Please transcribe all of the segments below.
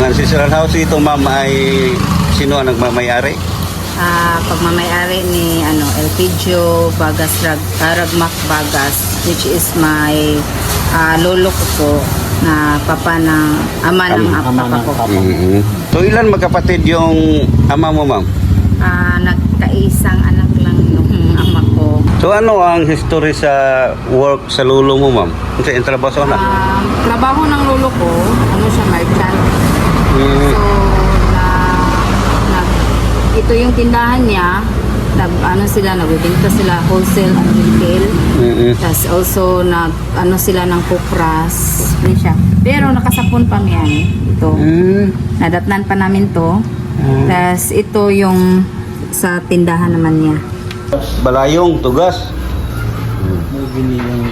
ancestral house ito, ma'am, ay sino ang nagmamayari? Pagmamayari ni Elpidio Bagas Ragmac Bagas, which is my lolo ko po na papa ng ama ng papa ko. So ilan magkapatid yung ama mo, ma'am? Nagkaisang anak lang yung ama ko. So ano ang history sa work sa lolo mo, ma'am? Sa trabaho na? Trabaho ng lolo ko, siya merchant. So, ito yung tindahan niya. Nagbibenta sila wholesale and retail. Tapos also sila ng kupras. Siya. Pero nakasapon pa yan. Ito. Nadatnan pa namin to. Tapos ito yung sa tindahan naman niya. Balayong, tugas.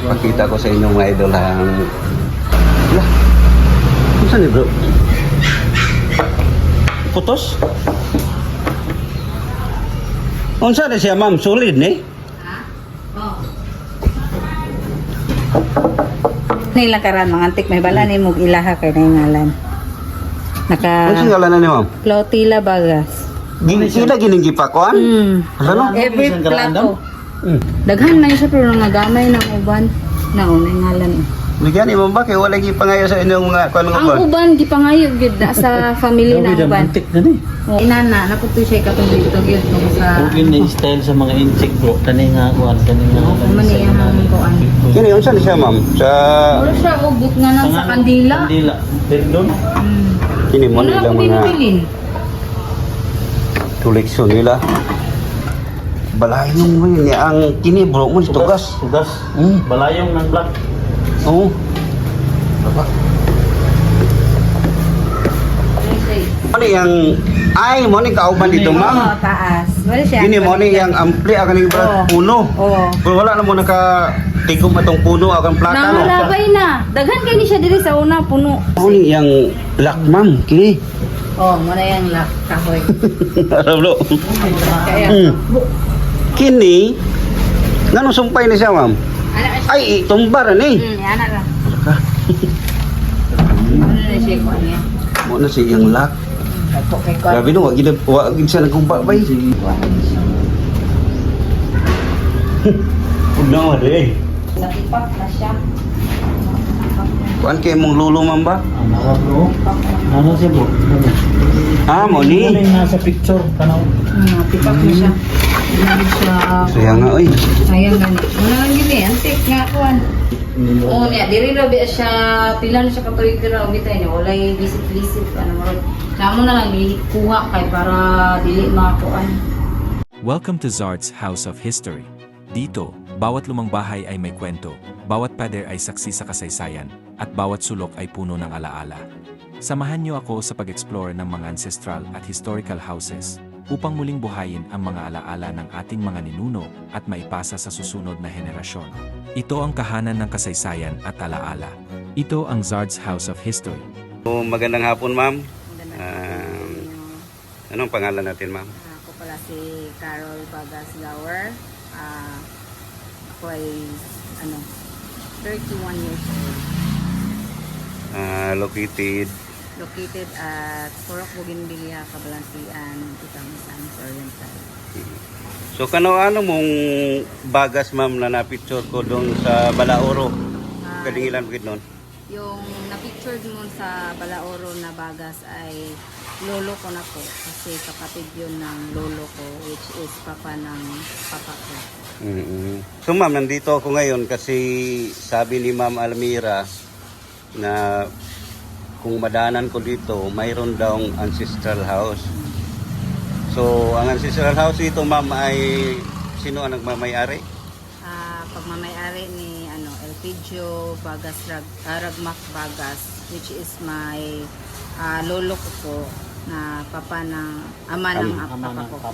Pakita ko sa inyo mga idol ang... Saan ni bro? Putos? Unsa na siya, ma'am? Solid ni? Nila karan mga antik may bala ni mog ilaha kay na ngalan. Ano ngalan na ni, ma'am? Clotila Bagas. Sila gining gipakuan? Ano? Every plato. Daghan na siya pero nagamay ng uban. Naunay ngalan. Bigyan mo ba kay wala gipangayo sa inyong mga kuan nga Ang uban gipangayo gyud na sa family ng uban. Antik na ni. Inana naputo siya katong dito gyud sa Okay na style sa mga insect bro. Kani nga kuan, kani nga. maniyang kuan. Kini unsa ni siya, ma'am? Sa Wala siya ugot nga nang sa kandila. Kandila. Perdon. kini mo Wala nila ko mga binubilin. koleksyon nila. Balayong mo yun. Ang kini bro mo tugas. Tugas. Balayong ng black. Oo. Apa? Ano yang ay mo ni kauban dito, ma'am? Taas. Wala siya. Kini mo ni yang ampli akan yung puno. Oo. Pero wala na mo naka tigom atong puno akan plaka no. Nangalabay na. Daghan kay ni siya diri sa una puno. Mo ni yang lak, ma'am. Kini. Muna yung kahoy. Ara bro. Kaya. Kini ngano sumpay ni siya, ma'am? Ay, tumbar ni. Yana ra. Ka. Ano na siya ko niya? Mo na siyang lak. Okay ko. Grabe no, wag gid siya nagkumpa bay. Uno de. Natipak na siya. Kuan kay mong lulo, ma'am ba? Ano bro? Ano siya bro? Mo ni. Ano yung nasa picture? Tanaw. Natipak na siya. Hindi siya. Saya nga oy. Sayang gani. Wala lang gini, antik nga kuan. Niya, diri ra bi siya pila na siya katuig ra bitay niya. Walay visit ano mo. Kamo na lang kuha kay para dili makuan. Welcome to Zard's House of History. Dito, bawat lumang bahay ay may kwento, bawat pader ay saksi sa kasaysayan, at bawat sulok ay puno ng alaala. Samahan niyo ako sa pag-explore ng mga ancestral at historical houses upang muling buhayin ang mga alaala ng ating mga ninuno at maipasa sa susunod na henerasyon. Ito ang kahanan ng kasaysayan at alaala. Ito ang Zard's House of History. Magandang hapon, ma'am. Anong pangalan natin, ma'am? Ako pala si Carol Bagas Gower. Ako ay 31 years old. Located at Purok Bougainvillea, Cabalantian, Itamis, Oriental. So ano mong bagas, ma'am, na na-picture ko doon sa Balaoro? Kadingilan bukid noon? Yung na-pictured mo sa Balaoro na bagas ay lolo ko na po. Kasi kapatid yun ng lolo ko, which is papa ng papa ko. So ma'am, nandito ako ngayon kasi sabi ni Ma'am Almira na kung madanan ko dito, mayroon daw ancestral house. So, ang ancestral house dito, ma'am, ay sino ang nagmamayari? Pagmamayari ni Elpidio Bagas Ragmac Bagas, which is my lolo ko po na papa ng ama ng papa ko.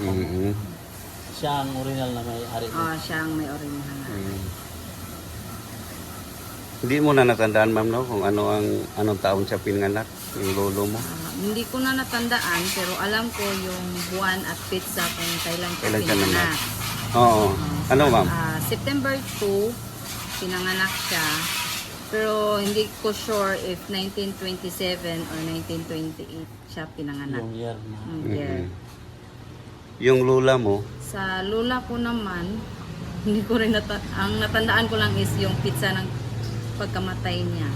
Siya ang original na may-ari. Siya ang may original. Hindi mo na natandaan, ma'am, no? Kung anong taon siya pinanganak, yung lolo mo? Hindi ko na natandaan, pero alam ko yung buwan at pizza kung kailan siya Kailan siya pinanganak. Oo. Ano, ma'am? September 2, pinanganak siya. Pero hindi ko sure if 1927 or 1928 siya pinanganak. Yung year na. Yeah. Yung lula mo, Sa lula ko naman, hindi ko rin ang natandaan ko lang is yung pizza ng pagkamatay niya,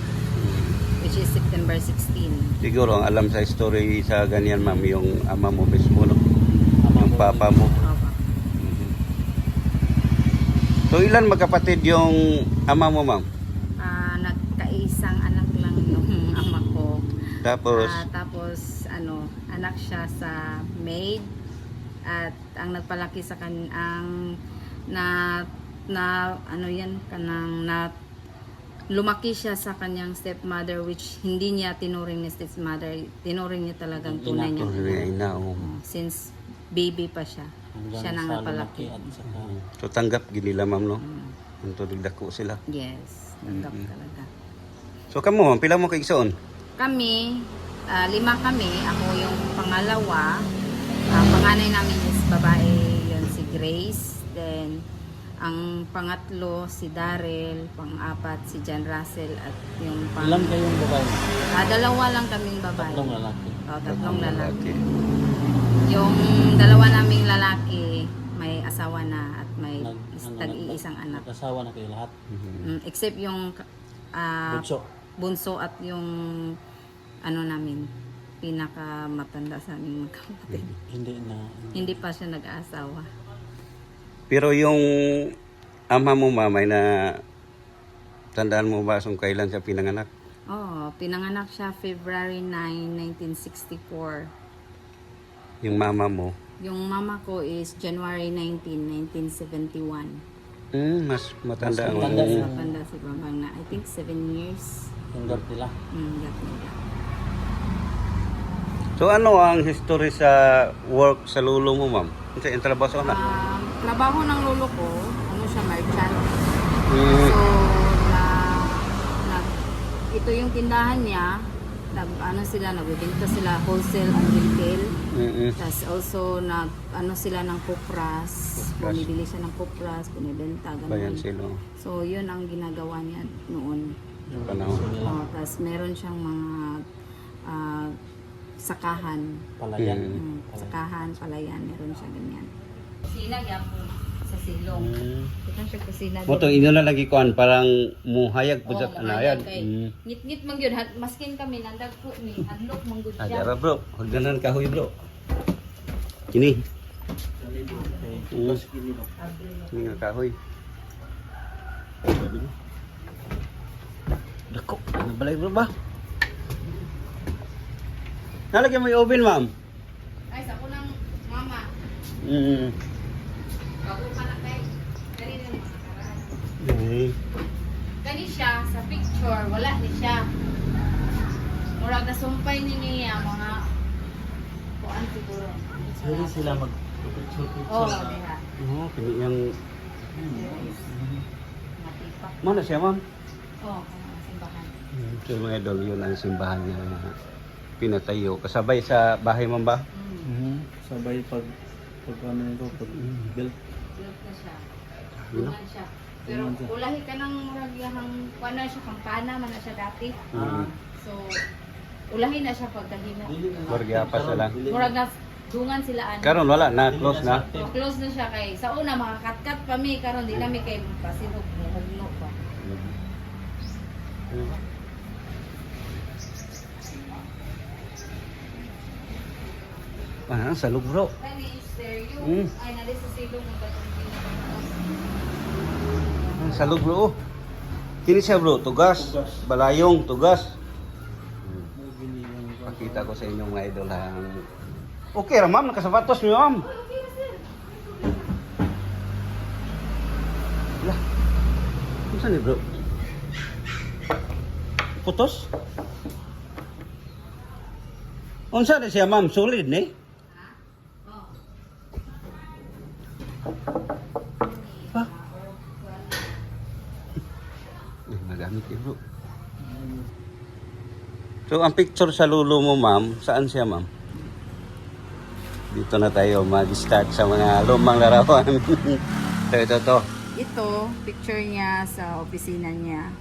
which is September 16. siguro ang alam sa story sa ganyan ma'am, yung ama mo mismo, no? Yung papa mo. Opo. So ilan magkapatid yung ama mo ma'am? Nagkaisang anak lang yung ama ko. Tapos, Tapos anak siya sa maid, at ang nagpalaki sa ang lumaki siya sa kanyang stepmother, which hindi niya tinuring ni stepmother, tinuring niya talagang tunay niya. ina, Since baby pa siya, siya nang sa napalaki. lumaki at saka so tanggap ginila ma'am, no? Ang tulig dako sila. Yes, tanggap talaga. So kamo ma'am, pila mo kay igsoon? Kami, 5 kami. Ako yung pangalawa. Ang panganay namin is babae, yun si Grace. Then, ang pangatlo si Daryl. Pang-apat si John Russell. At yung ilan kayong babae? 2 lang kaming babae. Tatlong lalaki. Tatlong lalaki. Yung 2 naming lalaki, may asawa na at may tag-iisang anak. Nag-asawa na kayo lahat. Except yung Bunso. bunso at yung namin, pinakamatanda sa aming magkapatid. Hindi pa siya nag-aasawa. Pero yung ama mo ma'am, ay na tandaan mo ba kung kailan siya pinanganak? Pinanganak siya February 9, 1964. Yung mama mo? Yung mama ko is January 19, 1971. Mas matanda. Mas matanda siya. Matanda si Bambang na, I think 7 years. Yung gap nila. Gap nila. So ano ang history sa work sa lulo mo ma'am? Sa trabaho na? Trabaho ng lolo ko, siya merchant. Mm. So, ito yung tindahan niya. Nagbibenta sila wholesale and retail. Tapos also sila ng kupras. Bumibili siya ng kupras, binibenta, Bayan ganun. silo. So, yun ang ginagawa niya noon. Yung Panahon. Tapos meron siyang mga sakahan. palayan. Sakahan, palayan, meron siya ganyan. Kusina po sa silong. Ito siya kusina. Mo to inyo na lagi kuan parang muhayag po sa anayan. Ngit-ngit man yun. Maskin kami, nandag po ni. Handok man gud siya. Adara bro, hagdanan kahoy bro. Kini. Kini nga kahoy. Dako, ano balay bro ba? Nalagyan mo yung oven ma'am. Ay, sa kunang mama. Bago pa na kay. Kani na nakakaraan. Kani siya, sa picture, wala ni siya. Murag nasumpay ni niya mga kuan siguro. Pwede sila mag-picture-picture. Diha. Kini yung Matipak. mana siya ma'am? Simbahan. So mga idol, yun ang simbahan niya pinatayo. Kasabay sa bahay mo ba? Sabay pag ano ito, pag build. Built na siya. Tungan siya. Pero ulahi ka ng muragyahang kuan na siya, kampana man na siya dati. So, ulahi na siya pagkahina. Borgia pa sila. Murag na dungan sila ano. Karon wala na, close na. Close na siya kay sa una mga kat-kat pa mi karon di na mi kay pasinog mo hugno pa. Salog bro. Kani is there you ay na sa silong ng katong Salog bro. Kini siya bro, tugas. Balayong, tugas. Pakita ko sa inyo mga idol ang... Okay ra ma'am, nakasapatos niyo ma'am. Lah. Saan ni bro? Putos? Unsa na siya ma'am, solid ni? Pa? Magamit eh bro. So ang picture sa lulo mo ma'am, saan siya ma'am? Dito na tayo mag-start sa mga lumang larawan. Ito. Ito, picture niya sa opisina niya.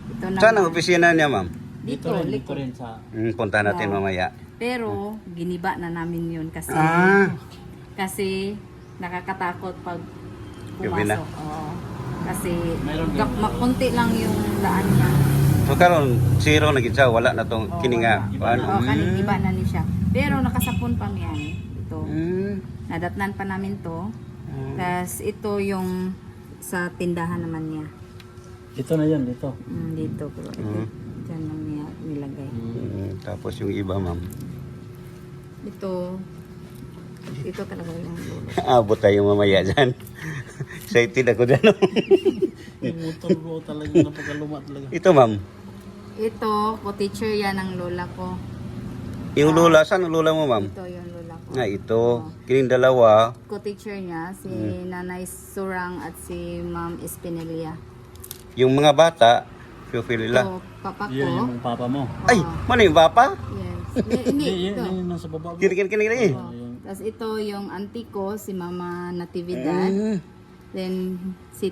Ito na. Saan ang opisina niya, ma'am? Dito, Dito likod. rin sa... Punta natin Oo. mamaya. Pero giniba na namin 'yun kasi Ah. kasi nakakatakot pag Gabi na. pumasok. Oo. Kasi Mayroon din. makunti lang yung daan niya. So karon zero na gid siya, wala na tong Oo, kininga. wala. Paano? Oo, kanin iba na ni siya. Pero nakasapon pa yan. Ito. Mm. Nadatnan pa namin to. Tapos ito yung sa tindahan naman niya. Ito na yan, dito. Dito. Pero ito, dyan lang niya nilagay. Tapos yung iba, ma'am. Ito talaga yung lolo. Abot tayo mamaya dyan. Excited ako dyan. Yung motor bro talaga, napakaluma talaga. Ito, ma'am. Ito, co-teacher yan ng lola ko. Yung lula, saan ang lula mo, ma'am? Ito yung lola ko. Nga, ito. Kining dalawa. Co-teacher niya, si Nanay Surang at si Ma'am Espinelia. Yung mga bata, pupilila. Ito, papa ko. Yan yung papa mo. Ay, mana yung papa? Yes. Hindi, Yan ito. yung nasa baba. Kini eh. Tapos ito yung auntie ko, si Mama Natividad. Then, si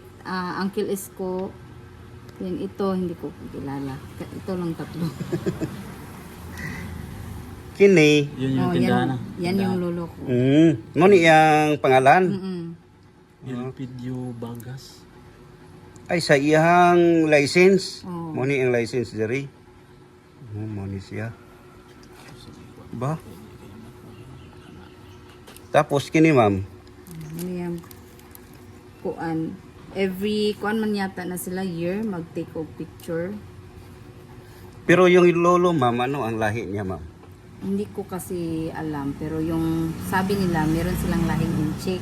Uncle Isko. Then ito, hindi ko kilala. Ito lang tatlo. Kini. Yun yung tindahan na. yan yung lolo ko. Muni yung pangalan. Elpidio Bagas. Ay, sa iyang license. Oo. Muni ang license diri. Muni siya. Ba? Tapos kini, ma'am. Ano yan? Kuan. Every kuan man yata na sila year, mag-take of picture. Pero yung lolo, ma'am, ano ang lahi niya, ma'am? Hindi ko kasi alam. Pero yung sabi nila, meron silang lahing inchik.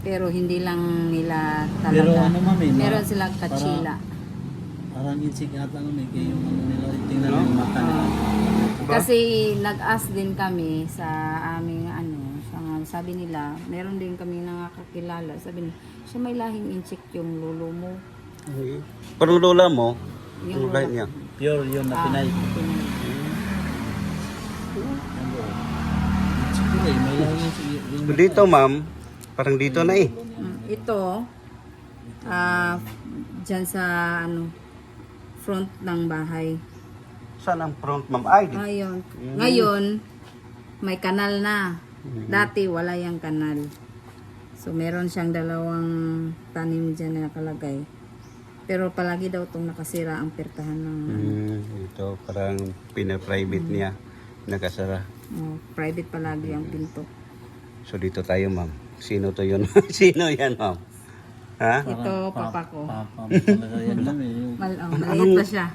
Pero hindi lang nila talaga. Pero ano, ma'am, eh, meron silang kachila. Parang insig ata naman eh, kaya yung ano nila, tingnan mo yung mata nila. Kasi nag-ask din kami sa aming sabi nila, meron din kami nakakakilala. Sabi nila, siya may lahing inchik yung lolo mo. Pero lola mo, Yung yung lahi niya. Pure yun na Pinay. Siguro eh, may lang yung Dito, ma'am, parang dito na eh. Ito, dyan sa front ng bahay. Saan ang front, ma'am? Ay, dito. Ayun. Ngayon, may kanal na. Dati wala yung kanal. So meron siyang dalawang tanim dyan na nakalagay. Pero palagi daw itong nakasira ang pertahan ng Ito, parang pina-private niya. Nakasara. private palagi ang pinto. So dito tayo, ma'am. Sino to yun? Sino yan, ma'am? Ha? Ito, papa ko. papa mo talaga yan lang eh. Yung Maliit pa siya.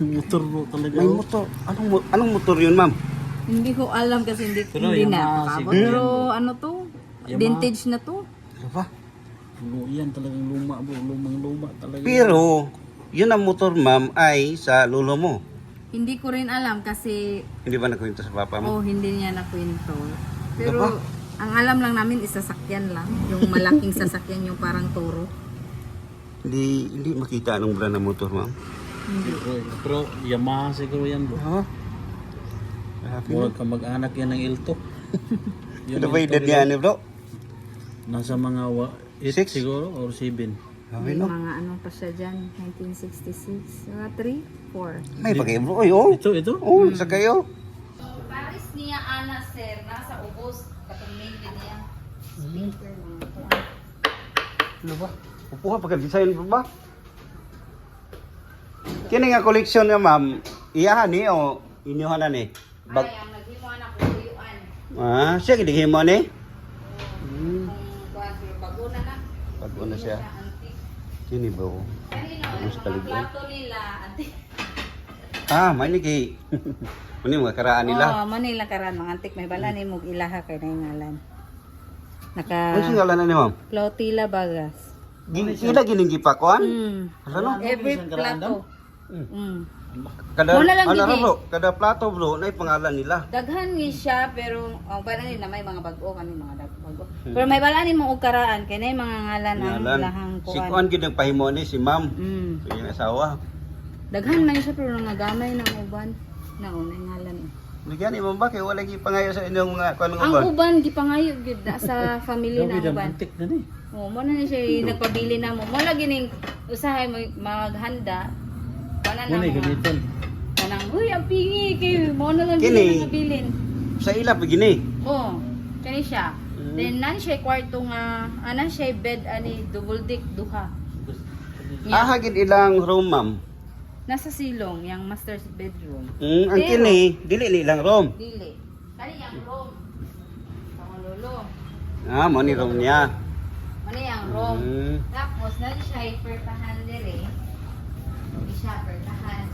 motor bro talaga. May motor. Anong motor yun, ma'am? Hindi ko alam kasi Pero hindi yung na mga pakabot. siguro- Pero ano to? Yung Vintage na to. Ano ba? Yan talagang luma bro, lumang luma talaga. Pero, yun ang motor, ma'am, ay sa lolo mo. Hindi ko rin alam kasi Hindi ba nakwento sa papa mo? hindi niya nakwento. Diba? Pero ang alam lang namin is sasakyan lang. Yung malaking sasakyan, yung parang toro. Hindi makita anong brand ng motor, ma'am. Pero Yamaha siguro yan bro. Ha? Grabe, no? Murag ka mag-anak yan ng Ilto. Yun Ano ba Ilto edad niya, yun. bro? Nasa mga 8 Six? siguro or 7. Grabe, May no? mga ano pa siya dyan, 1966, mga 3, 4. May pag-ibro, ay, oh. Ito. Oh, sa kayo. Paris niya, ana, sir, nasa ubos, katuming din niya. Speaker, mga Ano ba? Upuha pagka-design pa ba? Kini nga koleksyon nga, ma'am, iyahan ni o inyuhan na ni? Ay, ang naghimuan ako, uyuan. Siya gidihimo ni? Kung kuwan, pero bago na na. Bago na siya. Antique. Kini ba? Kanino, Mas yung mga taligay. plato nila, antique. Maniki. Ano yung mga karaan nila? Oo, Manila karan, mga antik. May bala ni mo ilaha kay na yung ngalan. Naka, Ano siya ngalan na ni, ma'am? Plautila Bagas. Ila gining gipakuan? Mm. Ano? Every Isang karandam? plato. Mm. Kada Muna lang, ano Didi. bro? Kada plato bro, na pangalan nila. Daghan ni siya pero bala ni na may mga bag-o kani mga bago. Pero may bala ni mo og karaan kay na yung mga ngalan ang Ngalan. lahang Si kuan. Kuan gid ang pahimo ni si ma'am. Mm. Yung asawa. Daghan man siya pero nagamay na uban. Naunay ngalan. Bigyan ni ma'am ba kay wala gi pangayo sa inyong mga kuan ng Ang uban. uban gipangayo gid na sa family Grabe ng dam uban. antik na ni. Oh, mo na ni siya nagpabili na mo. Mo lagi ning usahay mo maghanda Ana na Muna mga. gamiton. Kanang, uy, ang pingi kay mo na lang Kini. bilin ang bilin. Sa ila pagini. Oh, kani siya. Then nan siya kwarto nga, ana siya bed ani double deck duha. Ah, hagid ilang room, ma'am. Nasa silong yang master's bedroom. Ang Pero- kini dili ilang room. Dili. Kani yang room. Sa lolo. Ah, mo ni room niya. Ano yang room? Mm. Tapos nan siya pertahan dire. Di siya pertahan.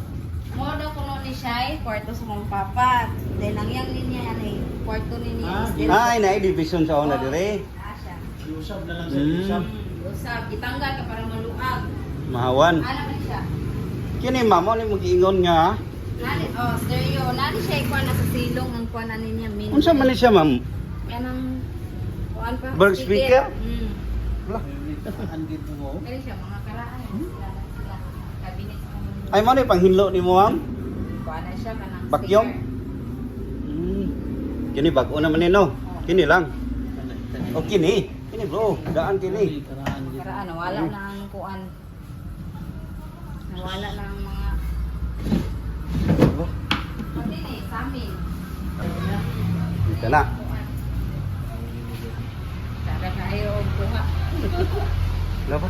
Mo daw kuno ni siya kwarto sa mong papa. Then ang yang linya ani kwarto ni niya. Ay, na division sa una dire. Siya. Usab na lang sa Mm. usab. Usab gitanggal ka para maluag. Mahawan. Ano man siya? Kini ma'am, mo ni mag-ingon nga. Nani, oh, stereo. Nani siya ikuan na sa silong ang kuan na niya min. Unsa man ni siya, ma'am? Yan ang kuan pa. Bird speaker? Mm. Ang gito mo. Kani siya mga karaan. Sila. Cabinet sa mga. Ay mo ni panghinlo ni mo, ma'am. Kuan na siya kanang Bakyong? Kini bag-o naman ni no. Kini lang. O kini. Kini bro, daan kini. Karaan gito. Karaan nawala na ang kuan. Nawala na ang mga pati ni sa amin. Dito na. Kuan. Sada kayo og kuha. Laba.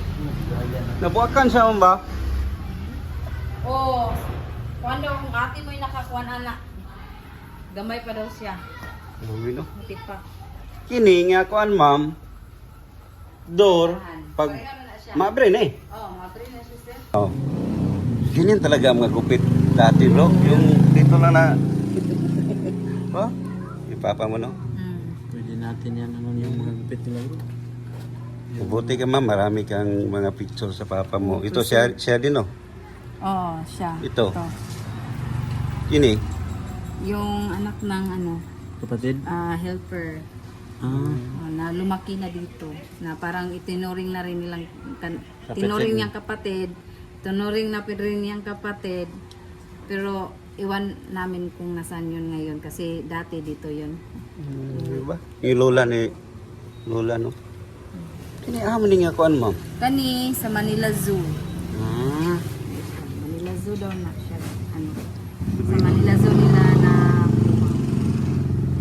Nabuakan siya mo ba? Oh, kuan daw kung ate mo'y nakakuan anak. Gamay pa daw siya. Uwi no. Mutik pa. Kini nga kuan ma'am. Door pag maabre na eh. Oh, matri na siya sir. Oh. Ganyan talaga ang mga gupit dati bro. Yung dito lang na. Oh, ipapa mo no. Pwede natin yan ano yung mga gupit nila bro. Mabuti ka ma'am, marami kang mga picture sa papa mo. Ito siya din no. Oh, siya. Ito. Kini. Yung anak ng ano, Kapatid? helper. Na lumaki na dito. Na parang itinuring na rin nilang tinuring niyang kapatid. Tinuring na rin niyang kapatid. Pero iwan namin kung nasaan yun ngayon kasi dati dito yun. Diba? Yung lola ni lola no. Kini amo ni nga kuan ma'am. Kani sa Manila Zoo. Ah. Manila Zoo daw na siya. Ano? Sa Manila Zoo nila na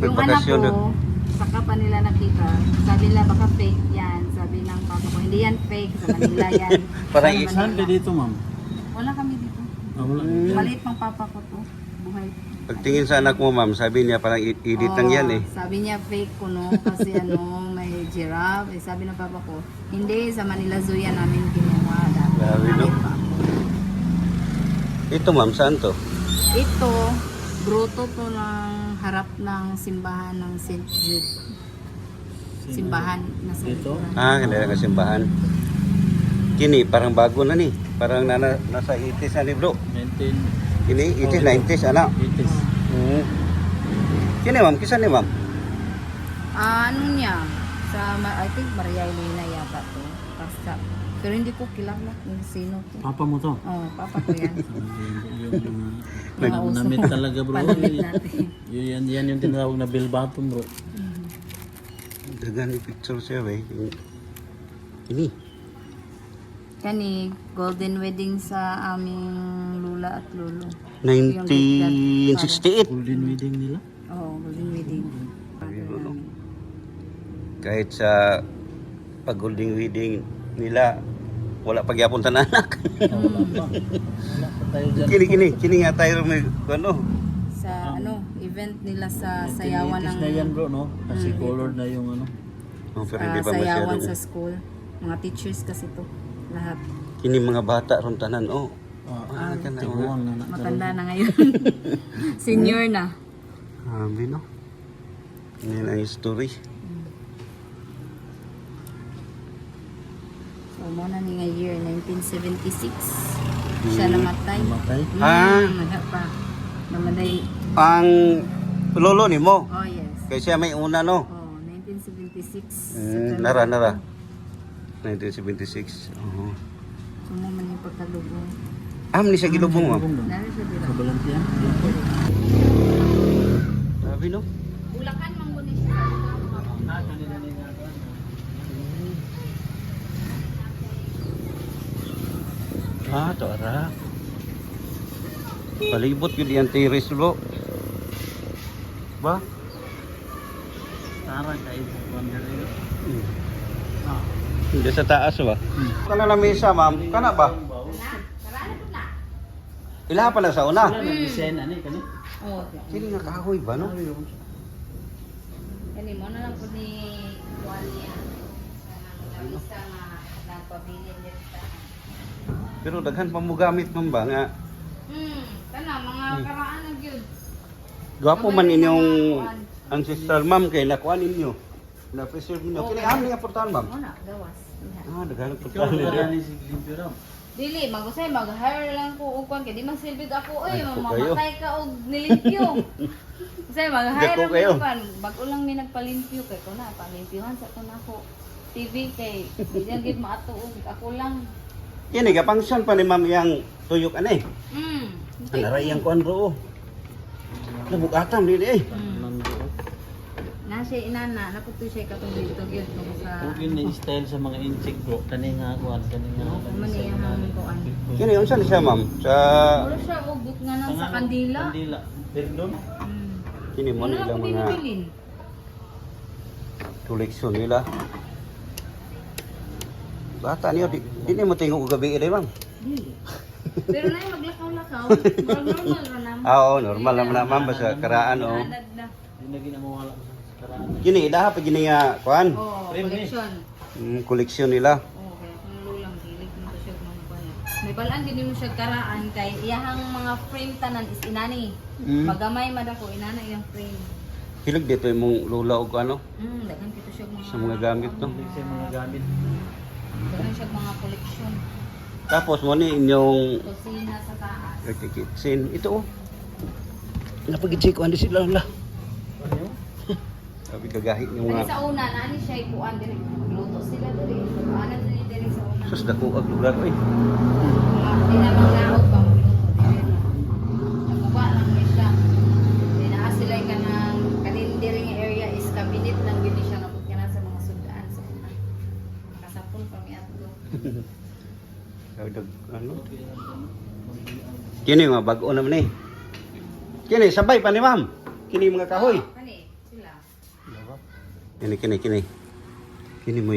yung anak Nagbakasyon ko, saka pa nila nakita. Sabi nila baka fake yan. Sabi ng papa ko, hindi yan fake. Sa Manila yan. Parang Sa Saan Manila. ka dito ma'am? Wala kami dito. Wala. Maliit pang papa ko to. Buhay. Pagtingin sa anak mo ma'am, sabi niya parang edit lang yan eh. Sabi niya fake ko no. Kasi ano, may giraffe. Eh, sabi ng papa ko, hindi, sa Manila Zoo yan namin ginawa. Dati. Grabe, no? Maliit pa. Ito ma'am, saan to? Ito, gruto to ng harap ng simbahan ng St. Jude. Simbahan na sa Dito? Ah, kanila nga simbahan. Kini, parang bago na ni. Parang nasa 80s na ni bro. 1980s. Kini, 80s, 90s, anak. Kini ma'am, kisa ni ma'am? Ano niya? I think Maria Elena yata to. Basta. Pero hindi ko kilala kung sino to. Papa mo to? Oh, papa ko yan. Yung Mga uso. namit talaga bro. Panamit natin. Yan yung tinatawag na bill bottom bro. Dagan ni picture siya eh. Ini. Kani, golden wedding sa aming lula at lolo. 1968. Golden wedding nila. Oh, golden wedding. Kahit sa pag-holding wedding nila, wala pagyapon tan anak. Wala pa tayo dyan. Kini nga tayo may ano. Sa ano, event nila sa sayawan 1980s ng na yan bro no? Kasi colored na yung ano. Oh, pero hindi pa sayawan masyado. sa school. Mga teachers kasi to. Lahat. Kini mga bata ron tanan oh. Kana Tiguan na Matanda na ngayon. Senior na. Sabi no. Yan ang story. So, muna ni nga year 1976. Siya namatay. Namatay? Wala pa. Namatay. Ang lolo ni mo. Oh, yes. Kaya siya may una no. Oh, 1976. Nara. 1976. Oo. So, mo man yung pagkalubong. Ni siya gilubong ma'am. Nari siya dila. Sa Balantian? Sabi no. Bulacan, mangguni siya. To ara. Palibot yun yung terrace bro. Ba? Tara kayo sa wonder yun. Hindi sa taas ba? Kana na mesa ma'am, kana ba? Karaan ko na. Ilaha pala sa una. Wala nag-design ani kani. Oh, Sili nga kahoy ba no? kani mo na lang po ni Juan niya. Kanang isa nga nagpabilin dito. Pero daghan pa mo gamit ma'am ba nga. Kana mga karaan na gyud. Gwapo man inyong ancestral ma'am kay nakuha ninyo. Na-preserve ninyo. Kini am ni aportahan ma'am. Mo na gawas. Ah, daghan Ikaw pagkain wala nila. ni si Limpyo raw. Dili, mag-usay, mag-hire lang ko og kwan kay di magsilbig ako oy, Ay, ko kayo. mamamatay ka og nilimpyo. Usay mag-hire Dako lang kayo. ko kwan, bago lang mi nagpalimpyo kay ko na palimpyuhan sa to nako. TV kay di yan gid maatuog ako lang. Kini ka function pa ni ma'am yang tuyok ani. Mm. Ang aray yang kuan ro. Nabukatam dili eh. Na siya inana, naputo siya katong dito gyud tungkol sa Okay na style sa mga insect bro. Kani nga kuan, kani nga. maniyang kuan. Kini unsa ni siya ma'am? Sa Wala siya ugot nga nang sa kandila. Kandila. Perdon. kini mo Ano nila lang ko mga binibilin? koleksyon nila. Bata niyo di mo tingog gabi ire ma'am. Dili. Pero na yung maglakaw-lakaw, normal ra naman. Ah, oo, normal naman na ma'am basta karaan oh. Anad na. Hindi na ginamawala sa karaan. Kini idaha pa gini nga kuan. Oh, Frame ni. collection. Koleksyon nila. Oh, kaya kung lulang dilig mo siya mga kuya. May balaan din mo siya karaan kay iyahang mga frame tanan is inani. Magamay madako inana iyang frame. Hilig dito imong lula og ano Daghan kito siya mga sa mga gamit no. Hindi siya mga gamit. Daghan siya mga collection. Tapos mo ni inyong Kusina sa taas. kitchen ito oh. Napag-check ko andi sila la. Ano? Sabi kagahi yung Kani mga sa una naani siya ikuan diri. Luto sila diri. Ana diri sa una. sus dako ag lugar ko eh. Di na manglaot pa mo luto diri. Nakuha lang ni siya. Di naa sila yung kanang kalendering area is cabinet lang yun siya nabot ka na sa mga sundaan sa una. Kasapon pa mi ato. Sabi ano? Kini mga bag-o naman eh. Kini sabay pa ni ma'am. Kini mga kahoy. Kani sila. Kini. Kini mo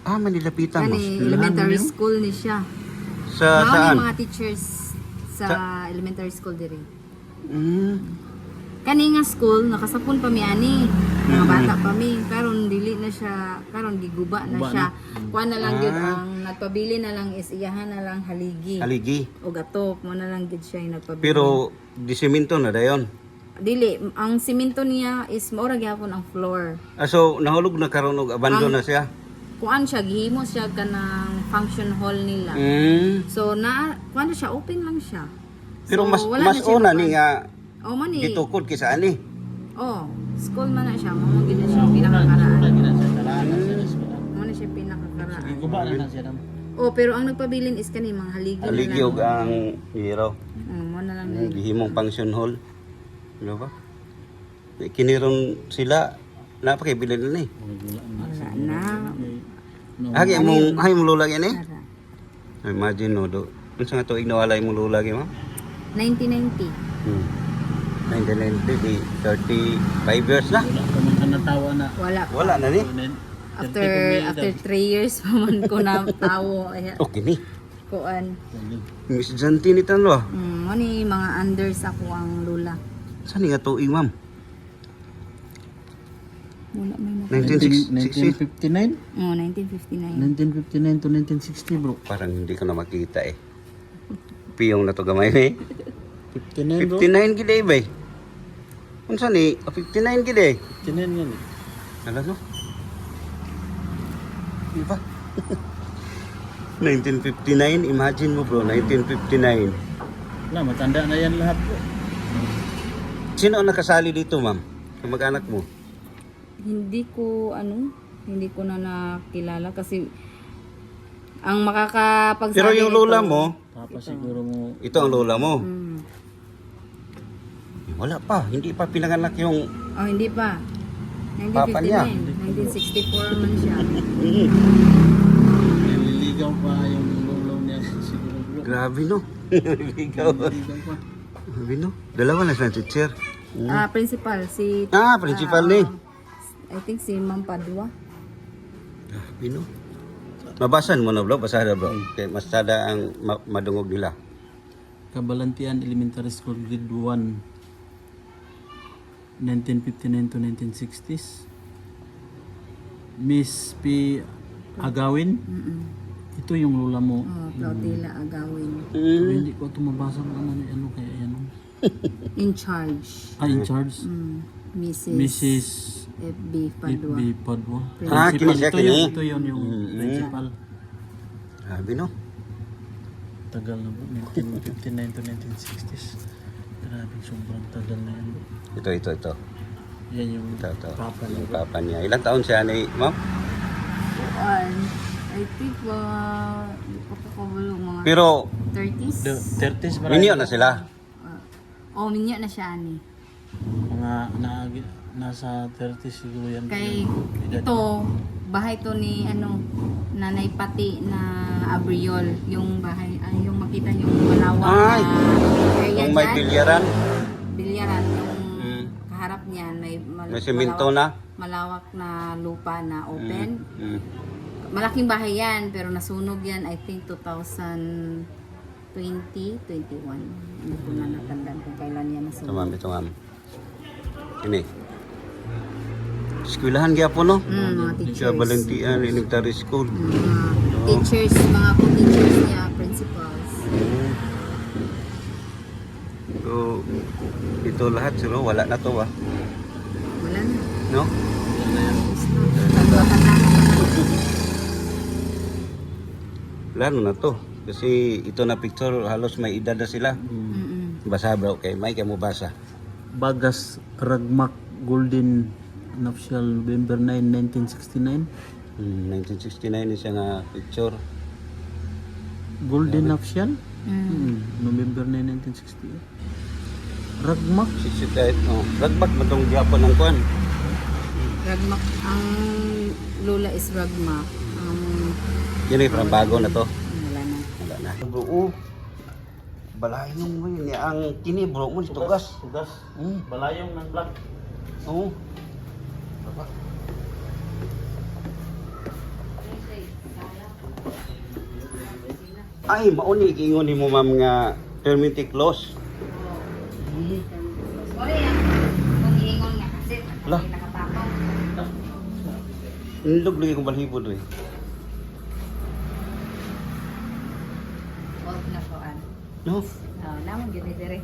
manilapitan mo. Kani elementary school ni siya. Sa Mao saan? ni mga teachers sa elementary school diri. Kani nga school nakasapon pa mi ani. Mga bata pa mi karon dili na siya, karon giguba na Guba siya. Kuha na lang gyud ang nagpabili na lang is iyahan na lang haligi. Haligi. O gatok mo na lang gyud siya yung nagpabili. Pero disemento na dayon. Dili, ang simento niya is maura gyapon ang floor. So nahulog na karon og abandon na siya. Kuan siya gihimo siya kanang function hall nila. So na kuan siya open lang siya. Pero So, mas wala mas na siya una kuan. ni nga Oh man ni. gitukod kisa ani. Oh, school man na siya. Mo gid na siya pinakakaraan. Lagi na sa karaan sa eskwela. Mo na siya pinakakaraan. Guba na siya nam. Oh, pero ang nagpabilin is kani mga haligi. Haligi og ang hero. Mo na lang. Gihimong function hall. Ano ba? Kiniron sila napakibilin na ni. Wala na. Agi mong hay mo lulag yan eh. Para. Imagine no do. Unsa nga tuig nawala imong lulag mo? 1990. 1990 di 35 years na. Wala ka man ka natawa na. Wala pa. Wala na ni. After 3 years pa man ko na tawo. Okay ni. Kuan. Miss Janty ni tanlo. Mo ni mga unders ako ang lula. Saan nga tuig ma'am? Wala may na. 1960. 1959? Oh, 1959. 1959 to 1960 bro. Parang hindi ko na makita eh. Piyong na to gamay eh. 59 bro. 59 gid eh bay. Unsa ni? 59 gid eh. 59 yan eh. Ano no? Diba? 1959, imagine mo bro, 1959. Wala, matanda na yan lahat bro. Sino ang nakasali dito ma'am? Kamag-anak mo? Hindi ko na nakilala kasi ang makakapagsabi Pero yung lola nito- mo, Papa siguro mo. ito ang lola mo. Mm. Wala pa, hindi pa pinanganak yung Oh, hindi pa. Papa niya. 1964 man siya. Nililigaw pa yung lolo niya siguro bro. grabe no. Ikaw. Nililigaw pa. Sabi no? Dalawa na sila teacher. Principal, si... Principal ni. I think si Ma'am Padua. Sabi no? Mabasan mo na bro, basahan bro. Kaya mas tada ang madungog nila. Kabalantian Elementary School Grade 1 1959 to 1960s. Miss P. Agawin. Ito yung lola mo. Plautila Agawin. Pero hindi ko ito mabasa kung ano kaya yan. In charge. In charge. Mrs. FB Padua. FB Padua. Kini siya, kini. Ito yun yung principal. Sabi no? Tagal na po. 1959 to 1960s. Grabe, sobrang tagal na yan. Ito. Yan yung Ito. papa Yung niya. papa niya. Ilang taon siya ni ma'am? I think hindi ko kakabulong mga Pero 30s. 30s ba? minyo na sila. Minyo na siya ni. Mga nasa 30s siguro yan. Kay Edad. ito, bahay to ni Nanay Pati na Abriol. Yung bahay, yung makita yung malawak Ay! na area Kung may dyan. bilyaran. Bilyaran, yung kaharap niyan, May simento na. malawak na lupa na open. Mm. Malaking bahay yan, pero nasunog yan, I think 2020, 21. Hindi ko na natandaan kung kailan yan Ito nasunog. ma'am. Kini. Eskwelahan gyapon no? Mga Siya teachers. Balantian Elementary School. Mga teachers, mga co-teachers niya, principals. So, ito lahat sila wala na to ba? Wala na. No? Tagwakan na. Wala na to. Kasi ito na picture halos may edad na sila. Basa bro, kay Mike mo basa. Bagas Ragmak Golden Nuptial November 9, 1969. 1969 siya nga picture. Golden Nuptial? November 9, 1968. Ragmak? Sisitay, ragbak mo tong gyapon ng kuan. Ragmak. Ang lula is Ragmak. Yan ay parang bago na to. Wala na. Wala na. Bro, balayong mo yun. Ang kini bro mo, tugas. Tugas. Balayong ng black. Oo. Ay, mauni ingon ni mo ma'am nga permitti close. Sorry kung iingon nga kasi Lah. nakatapang. Nilog lagi kong balhibod eh. Huwag na koan. No? Naman gini dire.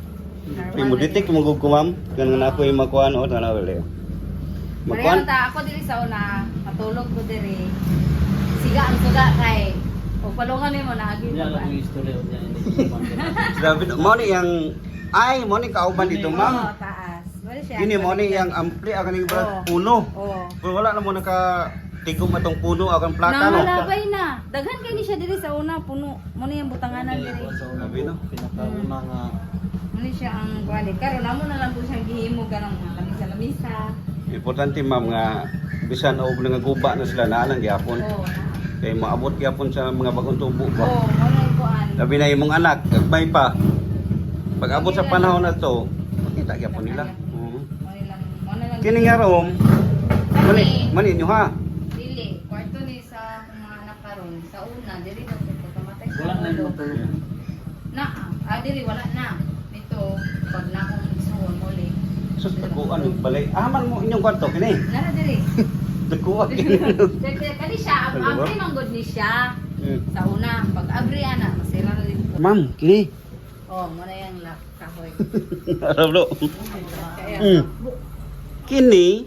Ay mo detect mo gug ko ma'am. Ganun ako yung makuan o tanaw wala. Pareho Makuan. ta ako diri sa una, matulog ko diri. Siga ang suga kay o palungan nimo na agi Yan ba. ang history niya. Grabe. Mo ni yang ay mo ni kauban dito ma'am. Taas. Wala siya. Kini mo ni yang ampli akan ni Oo. puno. Oh. Pero wala na mo naka tigom atong puno akan plaka no. Namalabay na. Daghan kay ni siya diri sa una puno. Mo ni ang butanganan diri. Sabi no. Pinakauna nga. Mo ni siya ang kwali. Karon namo na lang po siyang gihimo ganang lamisa-lamisa. Importante ma'am nga bisan og nga guba na sila na lang gyapon. Oh. Kay maabot gyapon sa mga bagong tubo ba. Oh, mo na kuan. Labi na imong anak, gagmay pa. Pag abot sa panahon na to, makita gyapon nila. Oo. Mo na lang. Kini nga rom, mani nyo ha. Dili, kwarto ni sa mga anak karon sa una diri na ko kamatay sa Wala na ulo. yung matulog. Diri wala na. Ito pag na akong isuon muli. Sus taguan yung balay. Aman mo inyong kwarto kini. Nara diri. Taguan. Kani siya, abri man gud ni siya. Sa una, pag abri ana, masira na din. Ma'am, kini. Oh, mo na yang lak kahoy. Arablo. Kaya, Kini.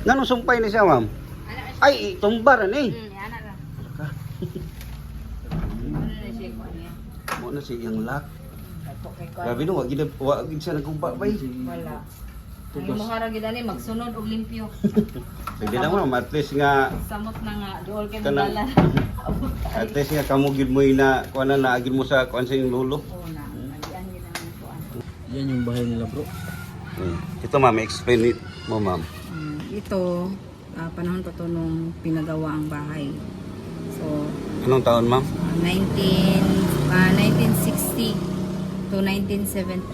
Nganong sumpay ni siya, ma'am? ana Ay, tumbar ni. ana ra. Ano na siya kuan niya? Mo na siyang lock. Ako kay kuan. Grabe no, wag gid siya nagumba bay. Wala. Ang mahara gid ani magsunod og limpyo. Pwede na ma'am, at least nga Samot na nga, duol kay Kanang- magdala. at least nga kamo gid mo ina kuan na agid mo sa kuan sa inyong lulo. Oo na, nagian gid ang kuan. Yan yung bahay nila bro. Ito ma'am, explain it mo ma'am. Ito, panahon pa to nung pinagawa ang bahay. So, Anong taon ma'am? 1960 to 1970.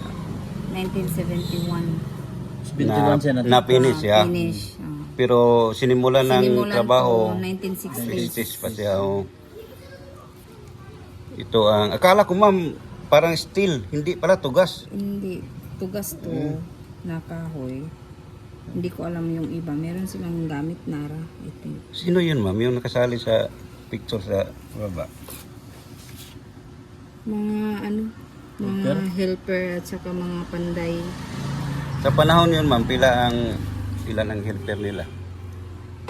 1971. 21 siya na. na-finish siya. Finish. Pero sinimulan ng Sinimulan trabaho, ko 1960s. 60s pa siya. Oh. Ito ang, akala ko ma'am, parang steel, hindi pala tugas. Hindi. Tugas to na kahoy. Hindi ko alam yung iba. Meron silang gamit nara, I think. Sino yun ma'am, yung nakasali sa picture sa baba? Mga helper at saka mga panday. Sa panahon yun ma'am, ilan ang helper nila?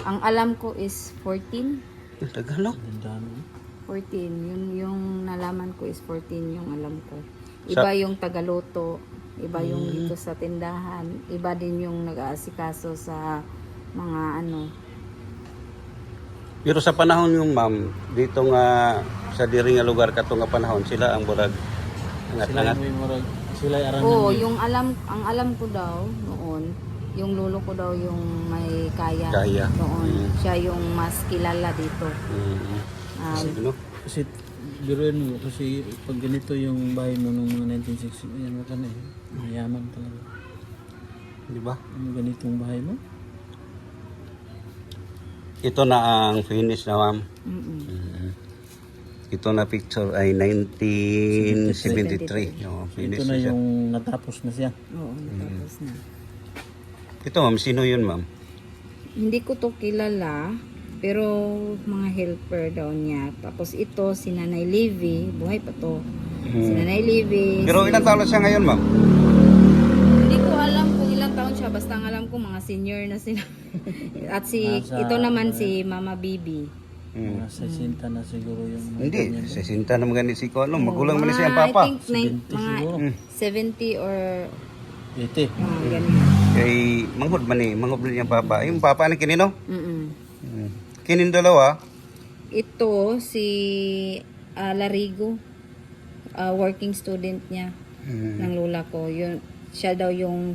Ang alam ko is 14. Ang tagal no? Ang dami. 14. Yung nalaman ko is 14 yung alam ko. Iba yung tagaluto, iba yung dito sa tindahan, iba din yung nag-aasikaso sa mga ano. Pero sa panahon yung ma'am, dito nga sa diri nga lugar kato nga panahon, sila ang burag Sila angat-angat. yung murag, sila aran Oo, ang alam ko daw noon, yung lolo ko daw yung may kaya, Kaya. noon. Siya yung mas kilala dito. Ano? Kasi biruin mo, kasi pag ganito yung bahay mo nung mga 1960, yan ka na eh. Mayaman talaga. Di ba? Ano ganitong bahay mo? Ito na ang finish na ma'am. Ito na picture ay 1973. Yung finish Ito na na siya. yung natapos na siya. Oo, natapos na. Ito ma'am, sino yun ma'am? Hindi ko to kilala, pero mga helper daw niya. Tapos ito, si Nanay Livy, buhay pa to. Si Nanay Livy. Pero ilang taon na siya ngayon ma'am? Hindi ko alam kung ilang taon siya, basta ang alam ko mga senior na sila. At ito naman si Mama Bibi. Mga 60 na siguro yung mga Hindi, ganyan. 60 naman ganit si ko. Ano, magulang man Mga, siya ang papa. I think mga 70 or 80. ganyan. Kay manghod man ni, manghod man niyang papa. Yung papa ni kinino? Mm-mm. Kinin dalawa. Ito si Larigo, working student niya ng lula ko. Yun, siya daw yung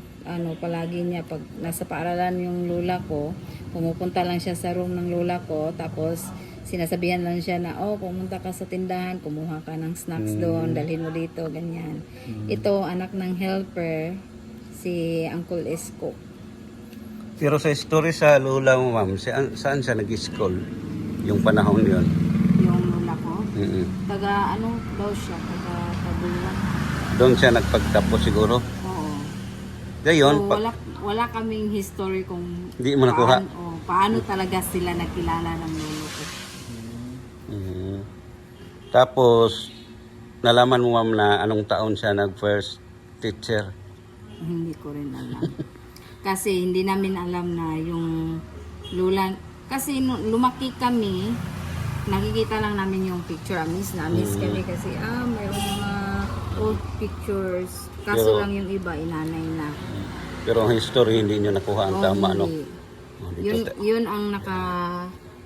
palagi niya pag nasa paaralan yung lula ko, pumupunta lang siya sa room ng lula ko, tapos sinasabihan lang siya na, pumunta ka sa tindahan, kumuha ka ng snacks doon, dalhin mo dito, ganyan. Ito, anak ng helper, si Uncle Esco. Pero sa story sa lula mo ma'am, saan siya nag-school? Yung panahon yun. Yung lula ko. Mm-mm. Taga daw siya, taga Tabulan. Doon siya nagpagtapos siguro. Oo. Gayon, So, wala kaming history kung Hindi mo nakuha? paano talaga sila nagkilala ng lolo ko. Tapos, nalaman mo ma'am na anong taon siya nag-first teacher. Hindi ko rin alam. Kasi hindi namin alam na yung lula. Kasi nung lumaki kami, nakikita lang namin yung picture. Amiss kami kasi mayroong mga old pictures. Kaso Pero- lang yung iba, inanay na. Pero ang history hindi niyo nakuha ang tama, no? Hindi. Oh, dito Yun ang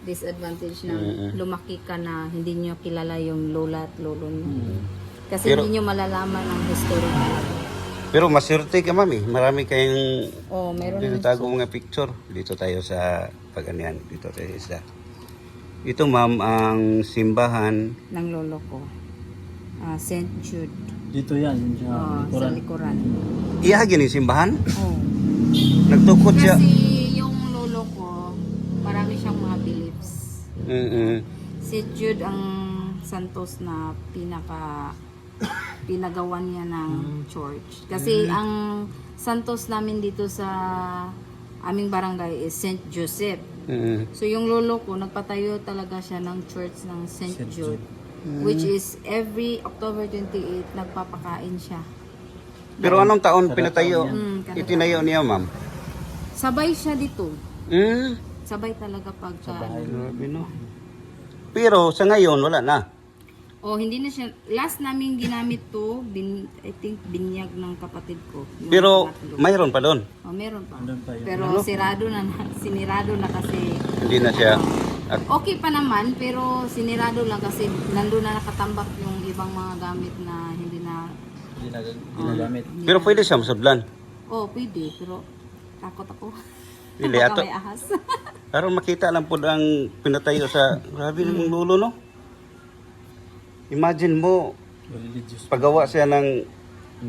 disadvantage na lumaki ka na hindi nyo kilala yung lola at lolo nyo. Kasi Pero- hindi nyo malalaman ang history talaga. Pero maswerte ka ma'am eh. Marami kayong Meron dito tago mga picture. Dito tayo sa Paganian. Dito tayo sa... Ito ma'am ang simbahan. ng lolo ko. St. Jude. Dito yan, yung sa Sa likuran. likuran. Iyahagin yung simbahan. Oh. Nagtukod siya. Kasi yung lolo ko, marami siyang mga beliefs. St. Jude ang santos na pinagawan niya ng church. Kasi ang santos namin dito sa aming barangay is St. Joseph. So yung lolo ko, nagpatayo talaga siya ng church ng St. Jude. Which is every October 28, nagpapakain siya. Pero anong taon pinatayo? kada Itinayo niya ma'am? Sabay siya dito. Mm. Sabay talaga pagka... Grabe, no? Pero sa ngayon wala na. hindi na siya... Last namin ginamit to, I think binyag ng kapatid ko. Yung Pero pangatlo. mayroon pa doon. Meron pa. Andun pa yun. Pero sinirado na kasi... Hindi na siya. At Okay pa naman, pero sinirado lang kasi nandun na nakatambak yung ibang mga gamit na hindi na... Ginagamit. pero pwede siya masudlan. Pwede, pero takot ako. Dili, Baka ato. may ahas. Para makita lang po ang pinatayo sa grabe ng lulo, no? Imagine mo, Religious. paggawa siya ng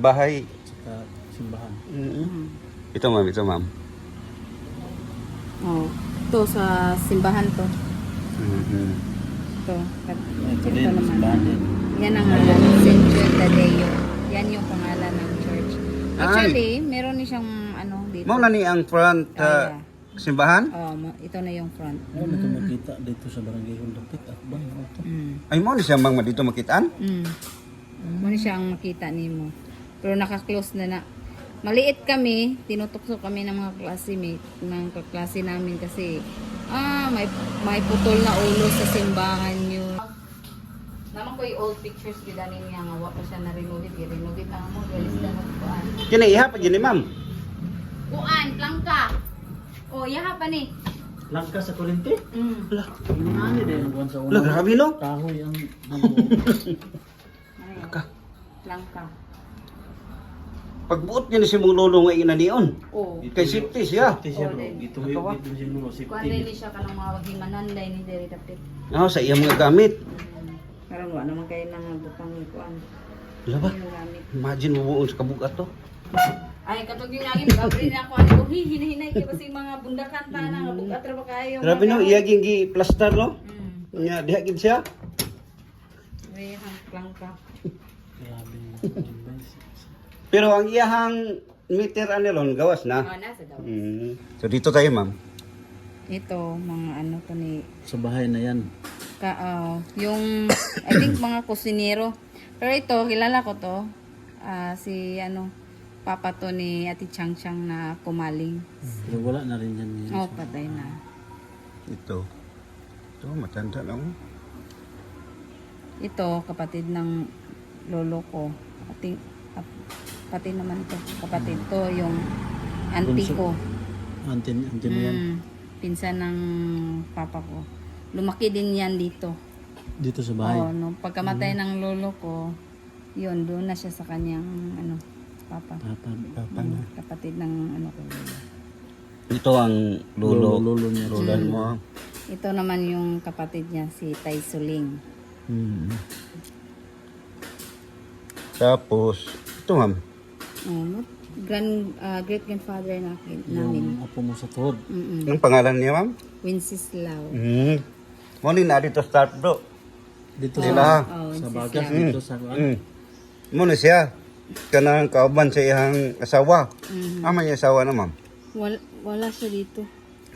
bahay, Saka simbahan. Ito ma'am, ito ma'am. Oh, ito sa simbahan to. Mm-mm. Ito. Ito din, simbahan din. Yan ang ngalan, St. Jude Tadeo. Yan yung pangalan ng church. Actually, meron ni siyang ano dito. Mao na ni ang front Ah, simbahan? Oh, ito na yung front. Ano na ito makita dito sa barangay Hundapit at bang ito? Ay mo ni siya mang dito makitaan? Muna siya ang makita nimo. Pero naka-close na na. Maliit kami, tinutukso kami ng mga classmate, ng kaklase namin kasi may putol na ulo sa simbahan yun. Naman ko yung old pictures gidanin niya nga wa pa siya na-remove it, i-remove it ang mo, galis na kuan. Kini iha pa gini ma'am. Kuan, plangka. Oh, yaha pa ni. Langka sa Corinti? Lah, ano din ang buwan sa una? Wala grabe no. Kahoy ang Plangka. Plangka. Pagbuot niya ni si mong lolo nga inanion. Oh. Kay safety siya. siya bro. din. Ito yung siguro Kuan safety. din siya kanang mga himananday ni diri dapit. Oh, sa iyang mga gamit. Karon wa naman kayo nang butang ni kuan. Wala ba? Yung gamit. Imagine mo buong sa kabugat to. Ay, katog yung lagi, nag-abri na ako. Ano, hinahinay kayo kasi mga bundakan ta na, bugat ra ba kayo? Grabe no, iya gi plaster no. Nya diha gid siya. May hangklangka. Grabe. Pero ang iyahang meter anilon gawas na. Nasa daw. So dito tayo ma'am. Ito, mga ano to ni, Sa bahay na yan. yung, I think mga kusinero. Pero ito, kilala ko to. Si, papa to ni Ate Chang Chang na kumaling. Pero wala na rin yan. Oh, patay na. Ito. Ito matanda na oh. Ito, kapatid ng lolo ko. Kapatid naman to. Kapatid to, yung auntie ko. Antin mo yan. Pinsan ng papa ko. Lumaki din yan dito. Dito sa bahay. Oh, no, pagkamatay ng lolo ko, yun, doon na siya sa kanyang, papa. Papa. Kapatid ng, ko, lolo. Ito ang lolo. Lolo niya. Lolan mo. Ito naman yung kapatid niya, si Tay Suling. Tapos, ito ma'am. Oh, great-grandfather namin. Yung apo mo sa tuhod. Anong pangalan niya ma'am? Wenceslao. Mo ni na dito start bro. Dito Sila. sa bagas. Wenceslao. Dito sa kuan. Mo ni siya. Kanang kauban sa iyang asawa. Ama niya asawa na ma'am. Wala siya dito.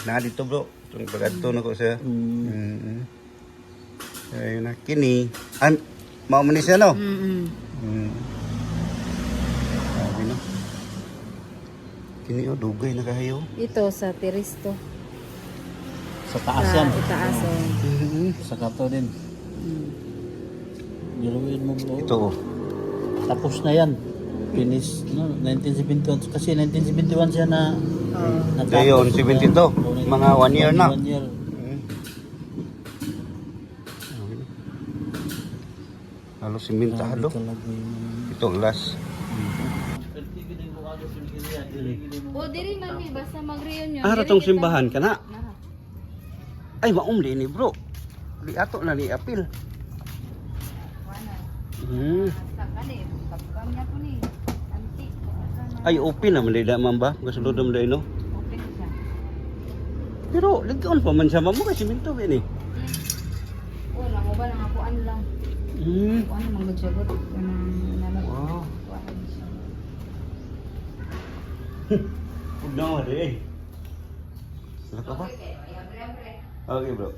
Na dito bro. Itong pag-adto na ko siya. Ayun na. Kini. Mao man ni siya no? Sabi no. Kini o dugay na kayo. Ito sa Teristo. Sa taas yan. Itaas. Sa kato din. Niluwin mo bro. Ito oh. Tapos na yan. Finish, no? 1971. Kasi 1971 siya na Ngayon, 72. Mga 1 year na. 1 year. Halos simentado. Talaga yung... Ito last. O, diri man ni, basta mag-reunion. Ah, ratong simbahan ka na. Nah. Ay, maumli ni bro. Di ato na ni apil. Saka ni, pagkam niya po ni. Antik. Ay, open naman dahil naman ba? Kasulod naman dahil no? Open siya. Pero, ligaon pa man siya mo kasi minto ba ni? O, nango ba nang akuan lang. Kuan naman magsagot. Wow. Huwag na nga rin. Wala ka ba? Okay bro.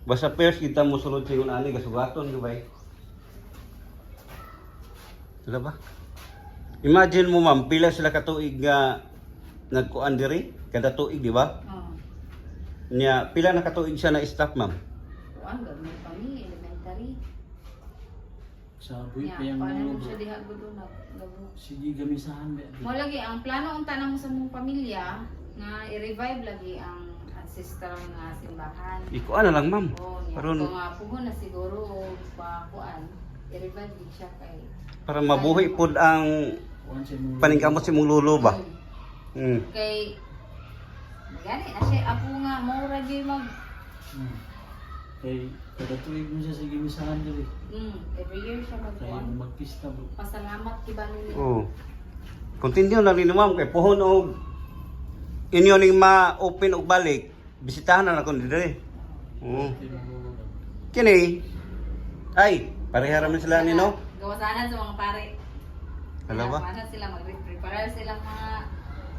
Basta first kita mo sulod sa yung ani, kasugaton, di ba? Wala ba? Imagine mo ma'am, pila sila katuig nga nagkuan diri kada tuig, di ba? Nya pila na katuig siya na staff ma'am? Kuan, gagmay pa ni, elementary. Sabi Nya, pa yung paano mo siya diha gudo na gabo. sige gamisahan ba? Mo lagi ang plano unta na mo sa mong pamilya nga i-revive lagi ang ancestral nga simbahan. Ikuan na lang ma'am. O, niya. Karon Kung puhon na siguro pa kuan, i-revive din siya kay para mabuhi pud ang Once yung paningkamot si mong lulo ba? Kay gani na siya ako nga mo ra gyud mag kay Kada tuwig mo siya sa gimisahan diri. Every year siya Kaya magkuhan. magpista bro. Pasalamat kiba ninyo. Oh. Continue na rin ma'am kay pohon og inyo ning ma-open og balik. Bisitahan na ako dire. Oh. Kini. Ay, parehara man sila ni no. Gawasanan sa mga pare. Hala ba? Gawasanan sila mag-prepare sila mga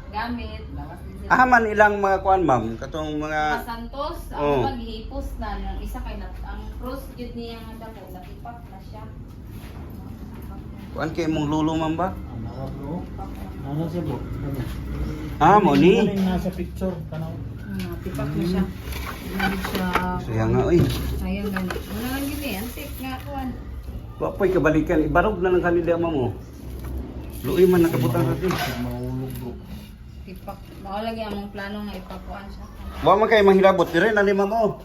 gamit. Lawas din sila. Ahaman ilang mga kuan ma'am, katong Mga mga santos, Oh. ang maghihipos na yung isa kay ang cross jud niya nga dako natipak na siya. kuan kay mong lulo ma'am ba? Ang mga bro. Ano siya bro? Ano? Ah, mo ni. Ano yung nasa picture? Kanaw? Natipak na siya. Hindi siya. Sayang nga oy. Sayang gani. Wala lang gini, antik nga kuan. Wa po'y kabalikan, ibarog na lang kanila ma'am oh. Luoy man nakabutan sa din. Mahulog bro. Tipak. Mao lagi among plano nga ipakuan siya. Wa man kay manghilabot dire na ni ma'am oh.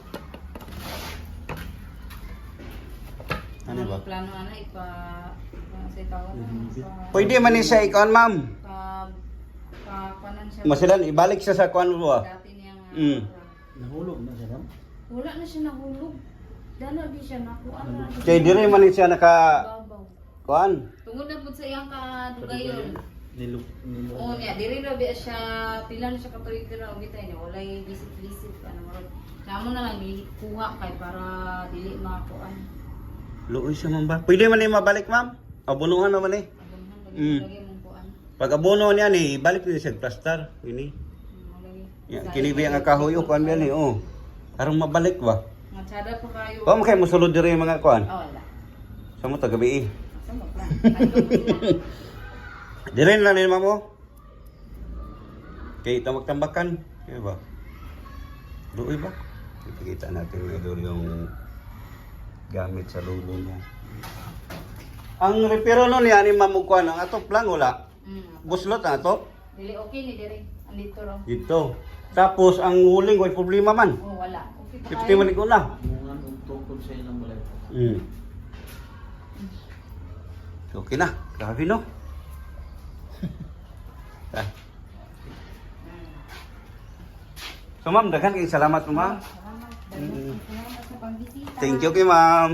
Ano ba? Among plano ana sa tawag na Pwede man ni sa ikaw ma'am. kuanan siya. Masilan ibalik siya sa kuan mo ba? Dati niya nga. Mm. Nahulog na siya ma'am? Wala na siya nahulog. Dano di siya nakuan na. Kay dire man ni siya naka Babaw. kuan. Tungod na pud sa iyang kadugayon. Nilog. Oo niya, diri na biya siya, pila na siya katuig na ubitay niya, walay visit-visit ano mo. Kamo na lang kuha kay para dili makuan. Luoy siya ma'am ba? Pwede man ni mabalik ma'am. Abunuhan naman eh. Abunhan Mm. lagi mong kuan. Pag abono niya ni balik ni siya plaster ini. Lagi. Ya, kini biya nga kahoy o kuan biya ni oh. Karong mabalik ba? Nga tsada pa kayo. Wa mo kay mosulod dire yung mga kuan. Oh, wala. Sa mo gabi eh. Asa mo plan? Ano sila? Dire na ni mamo. Kay ita magtambakan, di ba? Luoy ba? Ipakita natin nga doon yung gamit sa lulo niya. Ang repero no niya ni Ma'am kuan ang atop lang wala. Buslot na atop Dili okay ni diri. Andito raw. dito. Tapos ang huling way problema man. Oh, wala. Okay pa 50 man ko na. Mungan og tukod sa ilang balay. Okay na. Grabe no. Ah. So ma'am, daghan kay salamat mo ma'am. Salamat. Salamat sa pagbisita. Thank you kay ma'am.